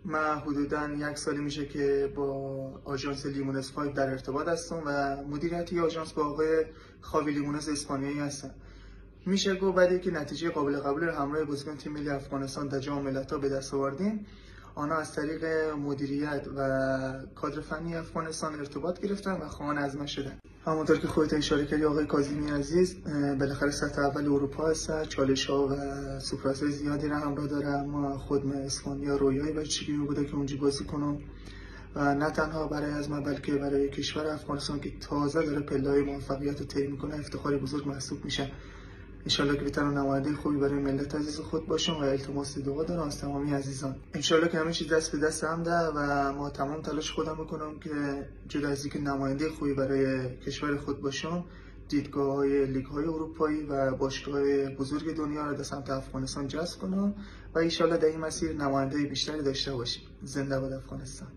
من حدوداً 1 سالی میشه که با آژانس لیمونس 5 در ارتباط هستم و مدیریت آژانس با آقای خاوی لیمونس اسپانیایی هستم. میشه گفت بعد اینکه نتیجه قابل قبول همراه بازیکن تیم ملی افغانستان در جام ملت‌ها به دست آوردیم، آنها از طریق مدیریت و کادر فنی افغانستان ارتباط گرفتن و خواهان عزم شدن. همونطور که خودت اشاره کردی آقای کاظمی عزیز، بالاخره سطح اول اروپا هست، چالش‌ها و سوپراس‌های زیادی را همراه داره، اما خود من اسپانیا رویای بچگی بوده که اونجا بازی کنم و نه تنها برای از من بلکه برای کشور افغانستان که تازه داره پله‌های موفقیت رو طی می‌کنه افتخاری بزرگ محسوب میشه. انشالله که بتونم نماینده خوبی برای ملت عزیز خود باشم و التماس دعا دارم از تمامی عزیزان. انشالله که همه چیز دست به دست هم ده و ما تمام تلاش خودم بکنم که جدا از اینکه نماینده خوبی برای کشور خود باشم، دیدگاه‌های لیگ‌های اروپایی و باشگاه‌های بزرگ دنیا را به سمت افغانستان جذب کنم و انشالله در این مسیر نماینده بیشتری داشته باشیم. زنده باد افغانستان.